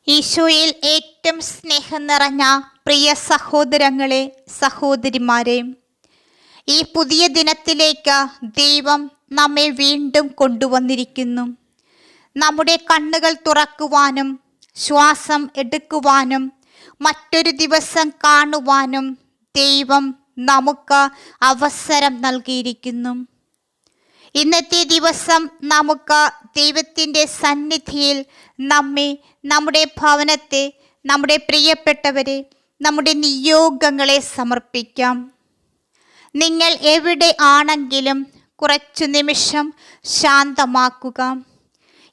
ഈശോയിൽ ഏറ്റവും സ്നേഹം നിറഞ്ഞ പ്രിയ സഹോദരങ്ങളെ, സഹോദരിമാരെ, ഈ പുതിയ ദിനത്തിലേക്ക് ദൈവം നമ്മെ വീണ്ടും കൊണ്ടുവന്നിരിക്കുന്നു. നമ്മുടെ കണ്ണുകൾ തുറക്കുവാനും ശ്വാസം എടുക്കുവാനും മറ്റൊരു ദിവസം കാണുവാനും ദൈവം നമുക്ക് അവസരം നൽകിയിരിക്കുന്നു. ഇന്നത്തെ ദിവസം നമുക്ക് ദൈവത്തിൻ്റെ സന്നിധിയിൽ നമ്മെ, നമ്മുടെ ഭവനത്തെ, നമ്മുടെ പ്രിയപ്പെട്ടവരെ, നമ്മുടെ നിയോഗങ്ങളെ സമർപ്പിക്കാം. നിങ്ങൾ എവിടെ ആണെങ്കിലും കുറച്ചു നിമിഷം ശാന്തമാക്കുക.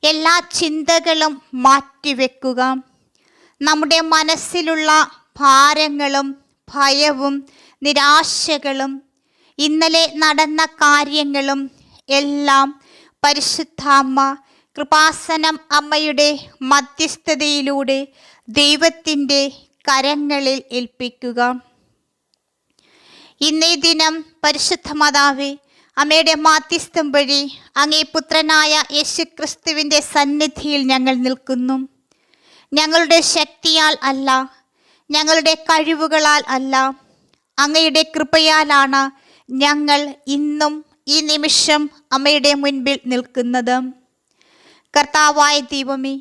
എല്ലാ ചിന്തകളും മാറ്റിവെക്കുക. നമ്മുടെ മനസ്സിലുള്ള ഭാരങ്ങളും ഭയവും നിരാശകളും ഇന്നലെ നടന്ന കാര്യങ്ങളും എല്ലാം പരിശുദ്ധാമ്മ കൃപാസനം അമ്മയുടെ മധ്യസ്ഥതയിലൂടെ ദൈവത്തിൻ്റെ കരങ്ങളിൽ ഏൽപ്പിക്കുക. ഇന്നേ ദിനം പരിശുദ്ധ മാതാവേ, അമ്മയുടെ മാധ്യസ്ഥം വഴി അങ്ങേ പുത്രനായ യേശുക്രിസ്തുവിൻ്റെ സന്നിധിയിൽ ഞങ്ങൾ നിൽക്കുന്നു. ഞങ്ങളുടെ ശക്തിയാൽ അല്ല, ഞങ്ങളുടെ കഴിവുകളാൽ അല്ല, അങ്ങയുടെ കൃപയാലാണ് ഞങ്ങൾ ഇന്നും ഈ നിമിഷം അമ്മയുടെ മുൻപിൽ നിൽക്കുന്നത്. കർത്താവായ ദൈവമേ,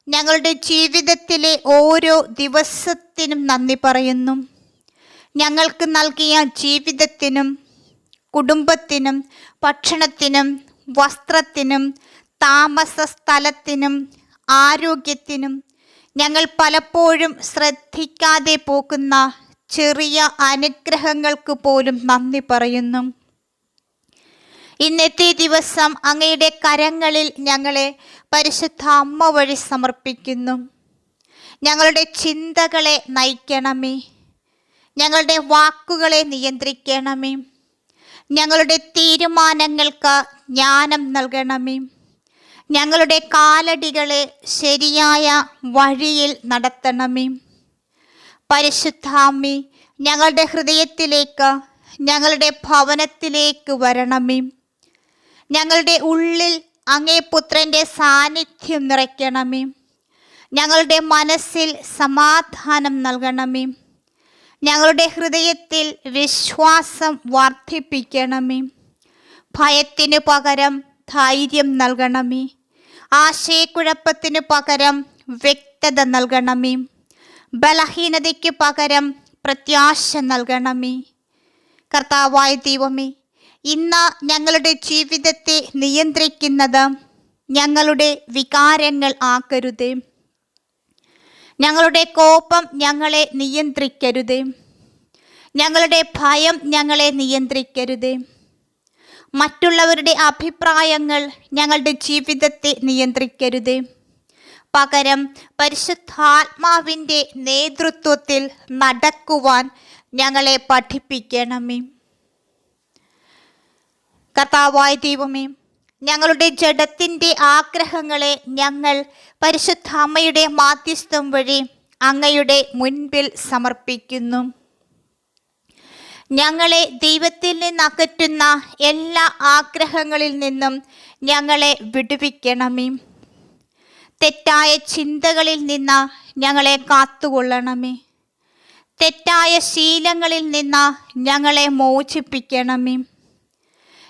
ഞങ്ങളുടെ ജീവിതത്തിലെ ഓരോ ദിവസത്തിനും നന്ദി പറയുന്നു. ഞങ്ങൾക്ക് നൽകിയ ജീവിതത്തിനും കുടുംബത്തിനും ഭക്ഷണത്തിനും വസ്ത്രത്തിനും താമസ സ്ഥലത്തിനും ആരോഗ്യത്തിനും ഞങ്ങൾ പലപ്പോഴും ശ്രദ്ധിക്കാതെ പോകുന്ന ചെറിയ അനുഗ്രഹങ്ങൾക്ക് പോലും നന്ദി പറയുന്നു. ഇന്നത്തെ ദിവസം അങ്ങയുടെ കരങ്ങളിൽ ഞങ്ങളെ പരിശുദ്ധ അമ്മ വഴി സമർപ്പിക്കുന്നു. ഞങ്ങളുടെ ചിന്തകളെ നയിക്കണമേ, ഞങ്ങളുടെ വാക്കുകളെ നിയന്ത്രിക്കണമേ, ഞങ്ങളുടെ തീരുമാനങ്ങൾക്ക് ജ്ഞാനം നൽകണമേ, ഞങ്ങളുടെ കാലടികളെ ശരിയായ വഴിയിൽ നടത്തണമേ. പരിശുദ്ധ അമ്മേ, ഞങ്ങളുടെ ഹൃദയത്തിലേക്ക്, ഞങ്ങളുടെ ഭവനത്തിലേക്ക് വരണമേ. ഞങ്ങളുടെ ഉള്ളിൽ അങ്ങേ പുത്രൻ്റെ സാന്നിധ്യം നിറയ്ക്കണമേ. ഞങ്ങളുടെ മനസ്സിൽ സമാധാനം നൽകണമേ. ഞങ്ങളുടെ ഹൃദയത്തിൽ വിശ്വാസം വർദ്ധിപ്പിക്കണമേ. ഭയത്തിനു പകരം ധൈര്യം നൽകണമേ. ആശയക്കുഴപ്പത്തിനു പകരം വ്യക്തത നൽകണമേ. ബലഹീനതയ്ക്ക് പകരം പ്രത്യാശ നൽകണമേ. കർത്താവായ ദൈവമേ, ഇന്ന് ഞങ്ങളുടെ ജീവിതത്തെ നിയന്ത്രിക്കുന്നത് ഞങ്ങളുടെ വികാരങ്ങൾ ആക്കരുതേ. ഞങ്ങളുടെ കോപം ഞങ്ങളെ നിയന്ത്രിക്കരുതേ. ഞങ്ങളുടെ ഭയം ഞങ്ങളെ നിയന്ത്രിക്കരുതേ. മറ്റുള്ളവരുടെ അഭിപ്രായങ്ങൾ ഞങ്ങളുടെ ജീവിതത്തെ നിയന്ത്രിക്കരുതേ. പകരം പരിശുദ്ധാത്മാവിൻ്റെ നേതൃത്വത്തിൽ നടക്കുവാൻ ഞങ്ങളെ പഠിപ്പിക്കണമേ. കർത്താവായ ദൈവമേ, ഞങ്ങളുടെ ജഡത്തിൻ്റെ ആഗ്രഹങ്ങളെ ഞങ്ങൾ പരിശുദ്ധ അമ്മയുടെ മാധ്യസ്ഥം വഴി അങ്ങയുടെ മുൻപിൽ സമർപ്പിക്കുന്നു. ഞങ്ങളെ ദൈവത്തിൽ നിന്നകറ്റുന്ന എല്ലാ ആഗ്രഹങ്ങളിൽ നിന്നും ഞങ്ങളെ വിടുവിക്കണമേ. തെറ്റായ ചിന്തകളിൽ നിന്ന് ഞങ്ങളെ കാത്തുകൊള്ളണമേ. തെറ്റായ ശീലങ്ങളിൽ നിന്ന് ഞങ്ങളെ മോചിപ്പിക്കണമേ.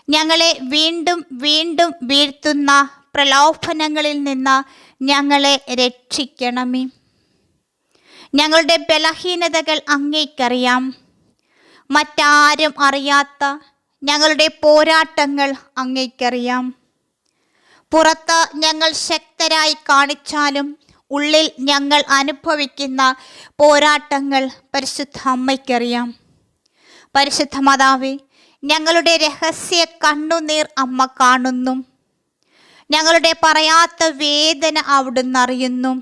ഞങ്ങളെ വീണ്ടും വീണ്ടും വീഴ്ത്തുന്ന പ്രലോഭനങ്ങളിൽ നിന്ന് ഞങ്ങളെ രക്ഷിക്കണമേ. ഞങ്ങളുടെ ബലഹീനതകൾ അങ്ങേക്കറിയാം. മറ്റാരും അറിയാത്ത ഞങ്ങളുടെ പോരാട്ടങ്ങൾ അങ്ങേക്കറിയാം. പുറത്ത് ഞങ്ങൾ ശക്തരായി കാണിച്ചാലും ഉള്ളിൽ ഞങ്ങൾ അനുഭവിക്കുന്ന പോരാട്ടങ്ങൾ പരിശുദ്ധ അമ്മയ്ക്കറിയാം. പരിശുദ്ധ മാതാവേ, ഞങ്ങളുടെ രഹസ്യ കണ്ണുനീർ അമ്മ കാണുന്നു. ഞങ്ങളുടെ പറയാത്ത വേദന അവിടുന്ന് അറിയുന്നു.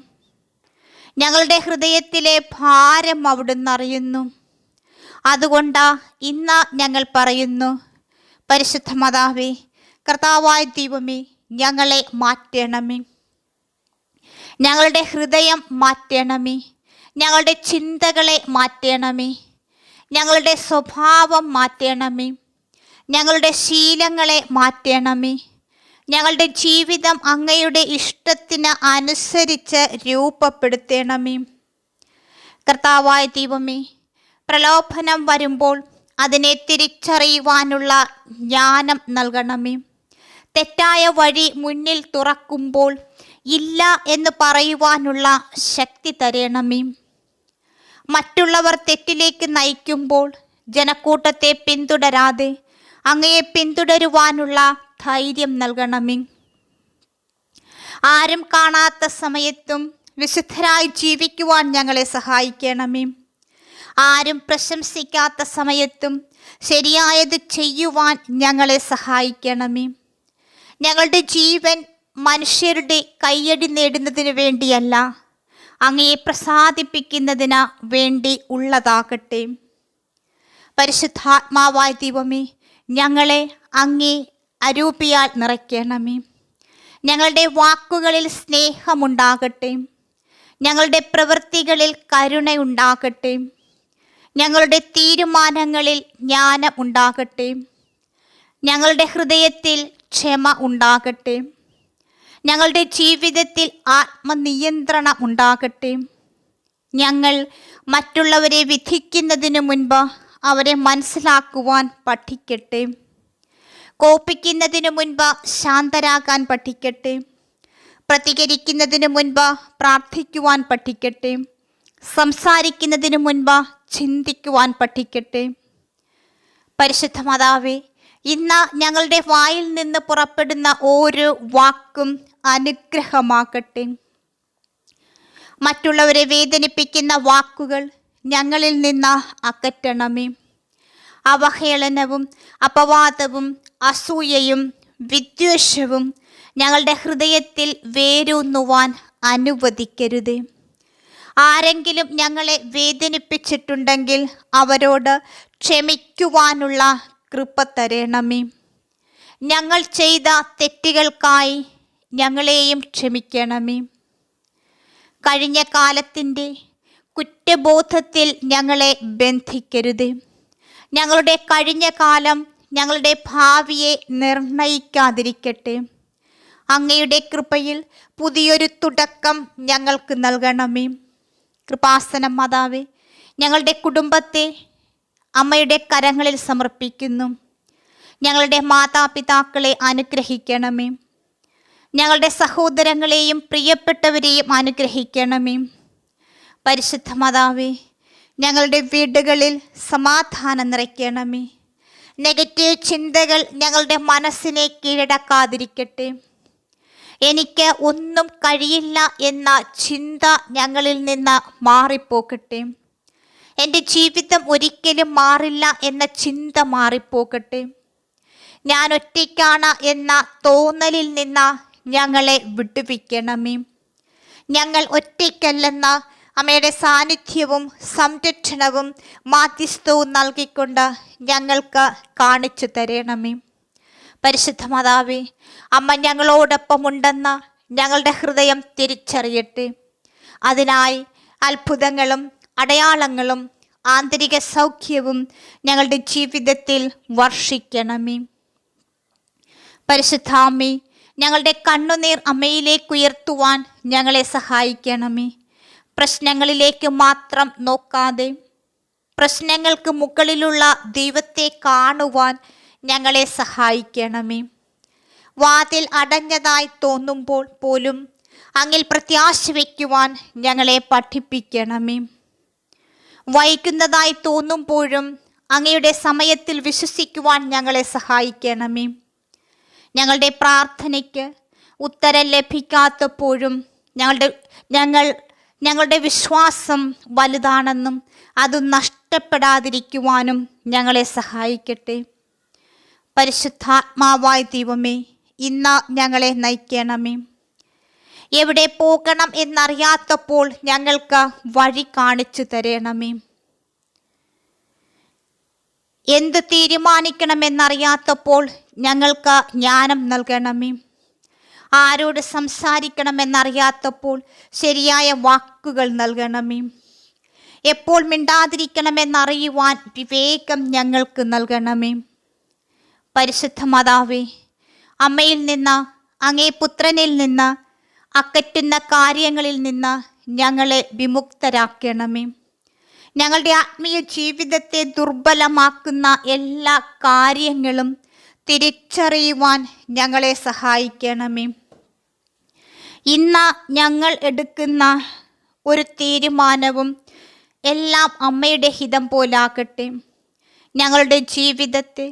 ഞങ്ങളുടെ ഹൃദയത്തിലെ ഭാരം അവിടുന്ന് അറിയുന്നു. അതുകൊണ്ട് ഇന്ന് ഞങ്ങൾ പറയുന്നു, പരിശുദ്ധ മാതാവേ, കർത്താവായ ദൈവമേ, ഞങ്ങളെ മാറ്റണമേ. ഞങ്ങളുടെ ഹൃദയം മാറ്റണമേ. ഞങ്ങളുടെ ചിന്തകളെ മാറ്റണമേ. ഞങ്ങളുടെ സ്വഭാവം മാറ്റണമേ. ഞങ്ങളുടെ ശീലങ്ങളെ മാറ്റണമേ. ഞങ്ങളുടെ ജീവിതം അങ്ങയുടെ ഇഷ്ടത്തിന് അനുസരിച്ച് രൂപപ്പെടുത്തണമേ. കർത്താവായ ദൈവമേ, പ്രലോഭനം വരുമ്പോൾ അതിനെ തിരിച്ചറിയുവാനുള്ള ജ്ഞാനം നൽകണമേ. തെറ്റായ വഴി മുന്നിൽ തുറക്കുമ്പോൾ ഇല്ല എന്ന് പറയുവാനുള്ള ശക്തി തരണമേ. മറ്റുള്ളവർ തെറ്റിലേക്ക് നയിക്കുമ്പോൾ ജനക്കൂട്ടത്തെ പിന്തുടരാതെ അങ്ങയെ പിന്തുടരുവാനുള്ള ധൈര്യം നൽകണമേ. ആരും കാണാത്ത സമയത്തും വിശുദ്ധരായി ജീവിക്കുവാൻ ഞങ്ങളെ സഹായിക്കണമേ. ആരും പ്രശംസിക്കാത്ത സമയത്തും ശരിയായത് ചെയ്യുവാൻ ഞങ്ങളെ സഹായിക്കണമേ. ഞങ്ങളുടെ ജീവൻ മനുഷ്യരുടെ കയ്യടി നേടുന്നതിന് വേണ്ടിയല്ല, അങ്ങയെ പ്രസാദിപ്പിക്കുന്നതിന് വേണ്ടി ഉള്ളതാകട്ടെ. പരിശുദ്ധാത്മാവായ ദൈവമേ, ഞങ്ങളെ അങ്ങേ അരൂപിയാൽ നിറയ്ക്കണമേ. ഞങ്ങളുടെ വാക്കുകളിൽ സ്നേഹമുണ്ടാകട്ടെ. ഞങ്ങളുടെ പ്രവൃത്തികളിൽ കരുണയുണ്ടാകട്ടെ. ഞങ്ങളുടെ തീരുമാനങ്ങളിൽ ജ്ഞാനം ഉണ്ടാകട്ടെ. ഞങ്ങളുടെ ഹൃദയത്തിൽ ക്ഷമ ഉണ്ടാകട്ടെ. ഞങ്ങളുടെ ജീവിതത്തിൽ ആത്മനിയന്ത്രണം ഉണ്ടാകട്ടെ. ഞങ്ങൾ മറ്റുള്ളവരെ വിധിക്കുന്നതിന് മുൻപ് അവരെ മനസ്സിലാക്കുവാൻ പഠിക്കട്ടെ. കോപിക്കുന്നതിന് മുൻപ് ശാന്തരാകാൻ പഠിക്കട്ടെ. പ്രതികരിക്കുന്നതിന് മുൻപ് പ്രാർത്ഥിക്കുവാൻ പഠിക്കട്ടെ. സംസാരിക്കുന്നതിന് മുൻപ് ചിന്തിക്കുവാൻ പഠിക്കട്ടെ. പരിശുദ്ധ മാതാവേ, ഇന്ന് ഞങ്ങളുടെ വായിൽ നിന്ന് പുറപ്പെടുന്ന ഓരോ വാക്കും അനുഗ്രഹമാകട്ടെ. മറ്റുള്ളവരെ വേദനിപ്പിക്കുന്ന വാക്കുകൾ ഞങ്ങളിൽ നിന്ന് അകറ്റണമേ. അവഹേളനവും അപവാദവും അസൂയയും വിദ്വേഷവും ഞങ്ങളുടെ ഹൃദയത്തിൽ വേരൂന്നുവാൻ അനുവദിക്കരുതേ. ആരെങ്കിലും ഞങ്ങളെ വേദനിപ്പിച്ചിട്ടുണ്ടെങ്കിൽ അവരോട് ക്ഷമിക്കുവാനുള്ള കൃപ തരണമേ. ഞങ്ങൾ ചെയ്ത തെറ്റുകൾക്കായി ഞങ്ങളെയും ക്ഷമിക്കണമേ. കഴിഞ്ഞ കാലത്തിൻ്റെ കുറ്റബോധത്തിൽ ഞങ്ങളെ ബന്ധിക്കരുതേ. ഞങ്ങളുടെ കഴിഞ്ഞ കാലം ഞങ്ങളുടെ ഭാവിയെ നിർണയിക്കാതിരിക്കട്ടെ. അങ്ങയുടെ കൃപയിൽ പുതിയൊരു തുടക്കം ഞങ്ങൾക്ക് നൽകണമേ. കൃപാസന മാതാവേ, ഞങ്ങളുടെ കുടുംബത്തെ അമ്മയുടെ കരങ്ങളിൽ സമർപ്പിക്കുന്നു. ഞങ്ങളുടെ മാതാപിതാക്കളെ അനുഗ്രഹിക്കണമേ. ഞങ്ങളുടെ സഹോദരങ്ങളെയും പ്രിയപ്പെട്ടവരെയും അനുഗ്രഹിക്കണമേ. പരിശുദ്ധ മാതാവേ, ഞങ്ങളുടെ വീടുകളിൽ സമാധാനം നിറയ്ക്കണമേ. നെഗറ്റീവ് ചിന്തകൾ ഞങ്ങളുടെ മനസ്സിനെ കീഴടക്കാതിരിക്കട്ടെ. എനിക്ക് ഒന്നും കഴിയില്ല എന്ന ചിന്ത ഞങ്ങളിൽ നിന്ന് മാറിപ്പോകട്ടെ. എൻ്റെ ജീവിതം ഒരിക്കലും മാറില്ല എന്ന ചിന്ത മാറിപ്പോകട്ടെ. ഞാൻ ഒറ്റയ്ക്കാണ് എന്ന തോന്നലിൽ നിന്ന് ഞങ്ങളെ വിടുവിക്കണമേ. ഞങ്ങൾ ഒറ്റയ്ക്കല്ലെന്ന അമ്മയുടെ സാന്നിധ്യവും സംരക്ഷണവും മാധ്യസ്ഥവും നൽകിക്കൊണ്ട് ഞങ്ങൾക്ക് കാണിച്ചു തരണമേ. പരിശുദ്ധ മാതാവേ, അമ്മ ഞങ്ങളോടൊപ്പം ഉണ്ടെന്ന് ഞങ്ങളുടെ ഹൃദയം തിരിച്ചറിയട്ടെ. അതിനായി അത്ഭുതങ്ങളും അടയാളങ്ങളും ആന്തരിക സൗഖ്യവും ഞങ്ങളുടെ ജീവിതത്തിൽ വർഷിക്കണമേ. പരിശുദ്ധ അമ്മേ, ഞങ്ങളുടെ കണ്ണുനീർ അമ്മയിലേക്ക് ഉയർത്തുവാൻ ഞങ്ങളെ സഹായിക്കണമേ. പ്രശ്നങ്ങളിലേക്ക് മാത്രം നോക്കാതെ പ്രശ്നങ്ങൾക്ക് മുകളിലുള്ള ദൈവത്തെ കാണുവാൻ ഞങ്ങളെ സഹായിക്കണമേ. വാതിൽ അടഞ്ഞതായി തോന്നുമ്പോൾ പോലും അങ്ങിൽ പ്രത്യാശ വയ്ക്കുവാൻ ഞങ്ങളെ പഠിപ്പിക്കണമേ. വൈകുന്നതായി തോന്നുമ്പോഴും അങ്ങയുടെ സമയത്തിൽ വിശ്വസിക്കുവാൻ ഞങ്ങളെ സഹായിക്കണമേ. ഞങ്ങളുടെ പ്രാർത്ഥനയ്ക്ക് ഉത്തരം ലഭിക്കാത്തപ്പോഴും ഞങ്ങളുടെ വിശ്വാസം വലുതാണെന്നും അത് നഷ്ടപ്പെടാതിരിക്കുവാനും ഞങ്ങളെ സഹായിക്കട്ടെ. പരിശുദ്ധാത്മാവായ ദൈവമേ, ഇന്ന് ഞങ്ങളെ നയിക്കണമേ. എവിടെ പോകണം എന്നറിയാത്തപ്പോൾ ഞങ്ങൾക്ക് വഴി കാണിച്ചു തരണമേ. എന്ത് തീരുമാനിക്കണമെന്നറിയാത്തപ്പോൾ ഞങ്ങൾക്ക് ജ്ഞാനം നൽകണമേ. ആരോട് സംസാരിക്കണമെന്നറിയാത്തപ്പോൾ ശരിയായ വാക്കുകൾ നൽകണമേ. എപ്പോൾ മിണ്ടാതിരിക്കണമെന്നറിയുവാൻ വിവേകം ഞങ്ങൾക്ക് നൽകണമേ. പരിശുദ്ധ മാതാവേ, അമ്മയിൽ നിന്ന് അങ്ങേ പുത്രനിൽ നിന്ന് അകറ്റുന്ന കാര്യങ്ങളിൽ നിന്ന് ഞങ്ങളെ വിമുക്തരാക്കണമേ. ഞങ്ങളുടെ ആത്മീയ ജീവിതത്തെ ദുർബലമാക്കുന്ന എല്ലാ കാര്യങ്ങളും തിരിച്ചറിയുവാൻ ഞങ്ങളെ സഹായിക്കണമേ. ഇന്ന് ഞങ്ങൾ എടുക്കുന്ന ഒരു തീരുമാനവും എല്ലാം അമ്മയുടെ ഹിതം പോലാകട്ടെ. ഞങ്ങളുടെ ജീവിതത്തെ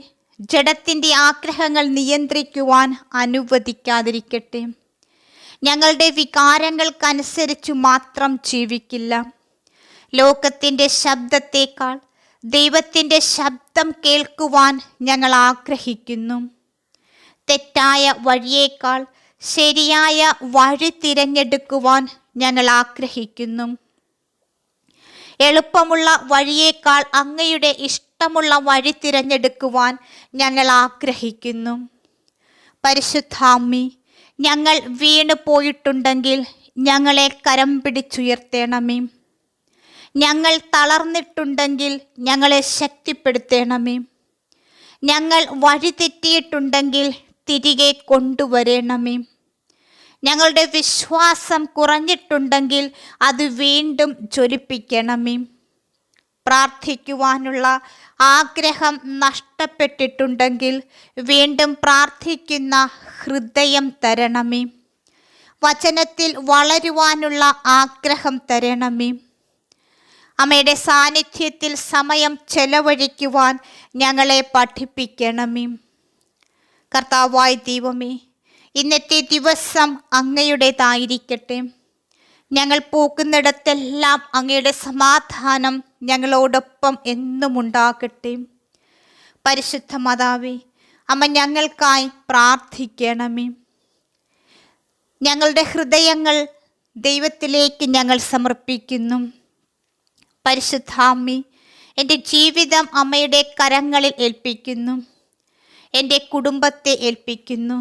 ജഡത്തിൻ്റെ ആഗ്രഹങ്ങൾ നിയന്ത്രിക്കുവാൻ അനുവദിക്കാതിരിക്കട്ടെ. ഞങ്ങളുടെ വികാരങ്ങൾക്കനുസരിച്ച് മാത്രം ജീവിക്കില്ല. ലോകത്തിൻ്റെ ശബ്ദത്തേക്കാൾ ദൈവത്തിൻ്റെ ശബ്ദം കേൾക്കുവാൻ ഞങ്ങൾ ആഗ്രഹിക്കുന്നു. തെറ്റായ വഴിയേക്കാൾ ശരിയായ വഴി തിരഞ്ഞെടുക്കുവാൻ ഞങ്ങൾ ആഗ്രഹിക്കുന്നു. എളുപ്പമുള്ള വഴിയേക്കാൾ അങ്ങയുടെ ഇഷ്ടമുള്ള വഴി തിരഞ്ഞെടുക്കുവാൻ ഞങ്ങൾ ആഗ്രഹിക്കുന്നു. പരിശുദ്ധാമ്മി, ഞങ്ങൾ വീണു പോയിട്ടുണ്ടെങ്കിൽ ഞങ്ങളെ കരം പിടിച്ചുയർത്തണമേ. ഞങ്ങൾ തളർന്നിട്ടുണ്ടെങ്കിൽ ഞങ്ങളെ ശക്തിപ്പെടുത്തണമേ. ഞങ്ങൾ വഴിതെറ്റിയിട്ടുണ്ടെങ്കിൽ തിരികെ കൊണ്ടുവരണമേ. ഞങ്ങളുടെ വിശ്വാസം കുറഞ്ഞിട്ടുണ്ടെങ്കിൽ അത് വീണ്ടും ജ്വലിപ്പിക്കണമേ. പ്രാർത്ഥിക്കുവാനുള്ള ആഗ്രഹം നഷ്ടപ്പെട്ടിട്ടുണ്ടെങ്കിൽ വീണ്ടും പ്രാർത്ഥിക്കുന്ന ഹൃദയം തരണമേ. വചനത്തിൽ വളരുവാനുള്ള ആഗ്രഹം തരണമേ. അമ്മയുടെ സാന്നിധ്യത്തിൽ സമയം ചെലവഴിക്കുവാൻ ഞങ്ങളെ പഠിപ്പിക്കണമേ. കർത്താവായ ദൈവമേ, ഇന്നത്തെ ദിവസം അങ്ങയുടേതായിരിക്കട്ടെ. ഞങ്ങൾ പോകുന്നിടത്തെല്ലാം അങ്ങയുടെ സമാധാനം ഞങ്ങളോടൊപ്പം എന്നും ഉണ്ടാകട്ടെ. പരിശുദ്ധ മാതാവേ, അമ്മ ഞങ്ങൾക്കായി പ്രാർത്ഥിക്കണമേ. ഞങ്ങളുടെ ഹൃദയങ്ങൾ ദൈവത്തിലേക്ക് ഞങ്ങൾ സമർപ്പിക്കുന്നു. പരിശുദ്ധാമ്മി, എൻ്റെ ജീവിതം അമ്മയുടെ കരങ്ങളിൽ ഏൽപ്പിക്കുന്നു. എൻ്റെ കുടുംബത്തെ ഏൽപ്പിക്കുന്നു.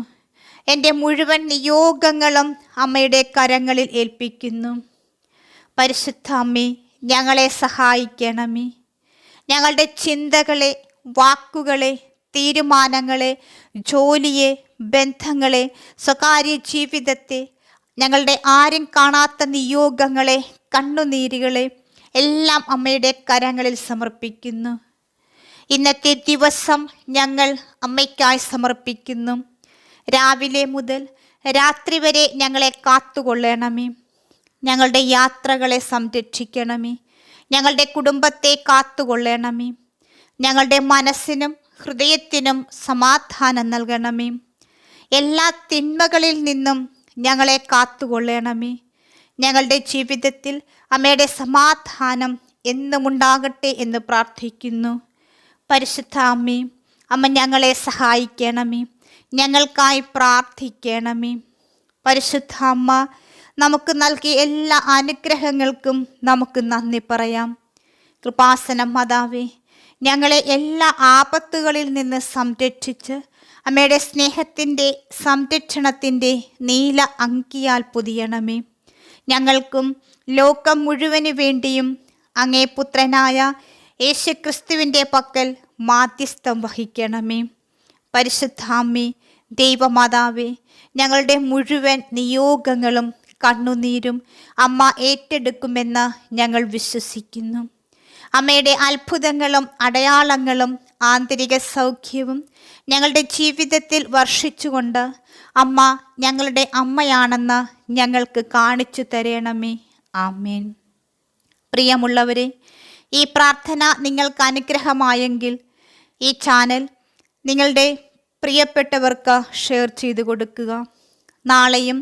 എൻ്റെ മുഴുവൻ നിയോഗങ്ങളും അമ്മയുടെ കരങ്ങളിൽ ഏൽപ്പിക്കുന്നു. പരിശുദ്ധാമ്മി, ഞങ്ങളെ സഹായിക്കണമേ. ഞങ്ങളുടെ ചിന്തകളെ, വാക്കുകളെ, തീരുമാനങ്ങളെ, ജോലിയെ, ബന്ധങ്ങളെ, സ്വകാര്യ ജീവിതത്തെ, ഞങ്ങളുടെ ആരും കാണാത്ത നിയോഗങ്ങളെ, കണ്ണുനീരുകളെ എല്ലാം അമ്മയുടെ കരങ്ങളിൽ സമർപ്പിക്കുന്നു. ഇന്നത്തെ ദിവസം ഞങ്ങൾ അമ്മയ്ക്കായി സമർപ്പിക്കുന്നു. രാവിലെ മുതൽ രാത്രി വരെ ഞങ്ങളെ കാത്തുകൊള്ളണമേ. ഞങ്ങളുടെ യാത്രകളെ സംരക്ഷിക്കണമേ. ഞങ്ങളുടെ കുടുംബത്തെ കാത്തുകൊള്ളണമേ. ഞങ്ങളുടെ മനസ്സിനും ഹൃദയത്തിനും സമാധാനം നൽകണമേ. എല്ലാ തിന്മകളിൽ നിന്നും ഞങ്ങളെ കാത്തുകൊള്ളണമേ. ഞങ്ങളുടെ ജീവിതത്തിൽ അമ്മയുടെ സമാധാനം എന്നും ഉണ്ടാകട്ടെ എന്ന് പ്രാർത്ഥിക്കുന്നു. പരിശുദ്ധ അമ്മേ, അമ്മ ഞങ്ങളെ സഹായിക്കണമേ. ഞങ്ങൾക്കായി പ്രാർത്ഥിക്കണമേ. പരിശുദ്ധ അമ്മ നമുക്ക് നൽകിയ എല്ലാ അനുഗ്രഹങ്ങൾക്കും നമുക്ക് നന്ദി പറയാം. കൃപാസനം മാതാവേ, ഞങ്ങളെ എല്ലാ ആപത്തുകളിൽ നിന്ന് സംരക്ഷിച്ച് അമ്മയുടെ സ്നേഹത്തിൻ്റെ സംരക്ഷണത്തിൻ്റെ നീല അങ്കിയാൽ പൊതിയണമേ. ഞങ്ങൾക്കും ലോകം മുഴുവന് വേണ്ടിയും അങ്ങേ പുത്രനായ യേശുക്രിസ്തുവിൻ്റെ പക്കൽ മാധ്യസ്ഥം വഹിക്കണമേ. പരിശുദ്ധാമ്മേ, ദൈവമാതാവേ, ഞങ്ങളുടെ മുഴുവൻ നിയോഗങ്ങളും കണ്ണുനീരും അമ്മ ഏറ്റെടുക്കുമെന്ന് ഞങ്ങൾ വിശ്വസിക്കുന്നു. അമ്മയുടെ അത്ഭുതങ്ങളും അടയാളങ്ങളും ആന്തരിക സൗഖ്യവും ഞങ്ങളുടെ ജീവിതത്തിൽ വർഷിച്ചുകൊണ്ട് അമ്മ ഞങ്ങളുടെ അമ്മയാണെന്ന് ഞങ്ങൾക്ക് കാണിച്ചു തരണമേ. ആമേൻ. പ്രിയമുള്ളവരെ, ഈ പ്രാർത്ഥന നിങ്ങൾക്ക് അനുഗ്രഹമായെങ്കിൽ ഈ ചാനൽ നിങ്ങളുടെ പ്രിയപ്പെട്ടവർക്ക് ഷെയർ ചെയ്ത് കൊടുക്കുക. നാളെയും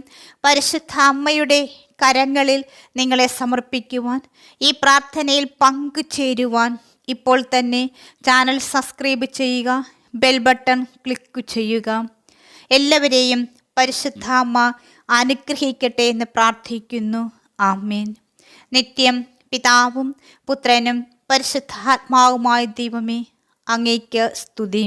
പരിശുദ്ധ അമ്മയുടെ കരങ്ങളിൽ നിങ്ങളെ സമർപ്പിക്കുവാൻ, ഈ പ്രാർത്ഥനയിൽ പങ്കുചേരുവാൻ ഇപ്പോൾ തന്നെ ചാനൽ സബ്സ്ക്രൈബ് ചെയ്യുക, ബെൽ ബട്ടൺ ക്ലിക്ക് ചെയ്യുക. എല്ലാവരെയും പരിശുദ്ധ അമ്മ അനുഗ്രഹിക്കട്ടെ എന്ന് പ്രാർത്ഥിക്കുന്നു. ആമേൻ. നിത്യം പിതാവും പുത്രനും പരിശുദ്ധാത്മാവുമായ ദൈവമേ, അങ്ങേക്ക് സ്തുതി.